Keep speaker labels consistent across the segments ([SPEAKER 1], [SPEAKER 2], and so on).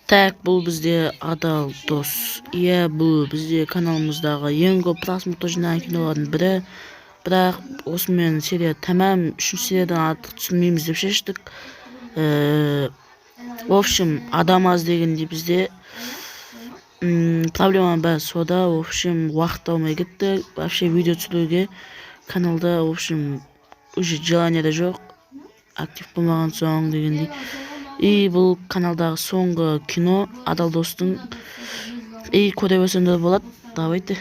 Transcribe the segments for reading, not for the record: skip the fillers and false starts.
[SPEAKER 1] Так, бұл бізде адал дос. Иә, бұл бізде каналымыздағы ең көп просмотр жинаған кинолардың бірі. Бірақ осымен серия тәмам, 3 сериядан артық түсірмейміз деп шештік. В общем, адам аз дегенде бізде проблема бар сода. В общем, уақыт алмай кетті. Вообще видео түсіруге каналда, в общем, уже желание да жоқ. Актив болмаған соң дегендей. И бұл каналдағы соңғы кино адал достың. И көре берсеңдер болады. Давайте.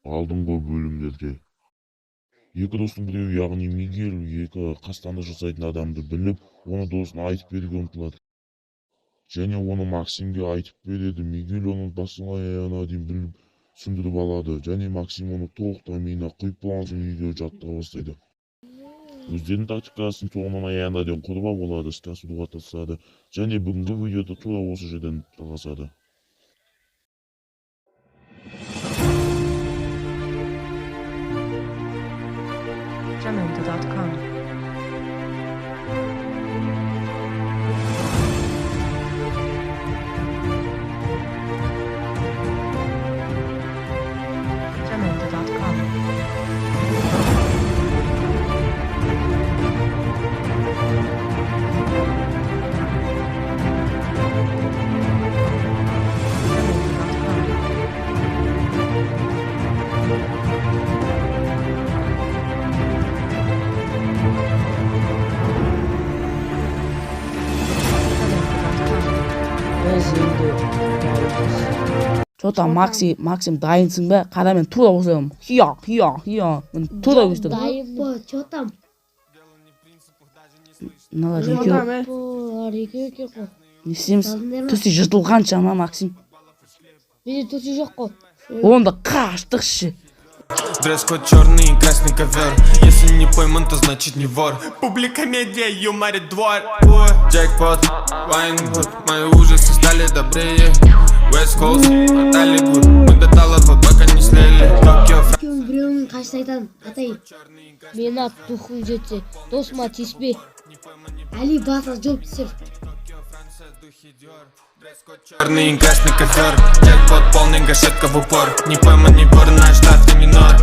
[SPEAKER 2] Алдыңғы бөлімдерде екі достың біреуі, яғни Мигель, екі қастандық жасайтын адамды біліп, оны досына айтып беруге ұмтылады. Және оны Максимге айтып береді. Мигель оны басынан аяғына дейін біліп түсіндіріп алады. Және Максим оны толықтай миына құйып болған соң үйге жаттыға бастайды. Өздерінің тактикасын соңынан аяғына дейін құрып алады, іске асыруға тырысады. Және бүгінгі видеода тура осы жерден жалғасады.
[SPEAKER 3] Jamendo.com
[SPEAKER 1] Жота, Максим дайынсың ба? Қара, мен тура осылайым. Хия. Мен тура өстім.
[SPEAKER 4] Дайын ба, чотам.
[SPEAKER 1] Нала, екеу. Не істейміз? Төсі жыртылғанша ма, Максим?
[SPEAKER 4] Менде төсі жоқ қой.
[SPEAKER 1] Онда қаштықшы.
[SPEAKER 5] Дресс-код черный и красный ковер. Если не пойман, то значит не вор. Публика медиа, юморит двор. Джекпот, Вайнвуд, мои ужасы стали добрее. West Coast, Hollywood, мы до талаба пока не слили. Токио,
[SPEAKER 4] Біреуінің қашты айтан, атай. Мен ат тухың жетсе, досыма тиіспе. Али баса жоп түсір.
[SPEAKER 5] черный и красный ковер. Джекпот полный, гашетка в упор. Не пойман, не вор, наш штат и минор.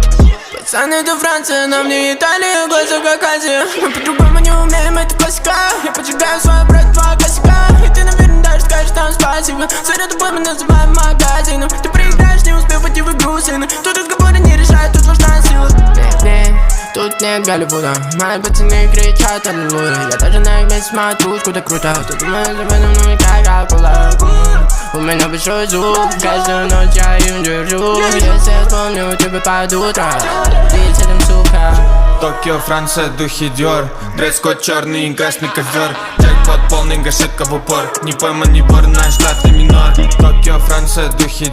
[SPEAKER 5] Пацаны, это Франция, нам не Италия, глаза как Азия. Мы по-другому не умеем, это классика. Я поджигаю свой брат, два косяка. И ты, наверное, даже скажешь там спасибо. Соря, тобой мы называем магазином. Ты проиграешь, не успев войти в игру, сын. Тут разговоры не решают, тут важна сила. Тут нет Голливуда. Мои пацаны кричат аллилуйя. Я даже на их месте смотрю, куда круто. Ты думаешь, об этом, ну и как акула. У меня большой зуб, каждую ночь я им держу. Если я вспомню, тебе под утро. Ты с этим, сука. Токио, Франция, духи Диор. Дресс-код черный и красный ковер. Джекпот полный, гашетка в упор. Не пойман, не вор, наш штат и минор. Токио, Франция, духи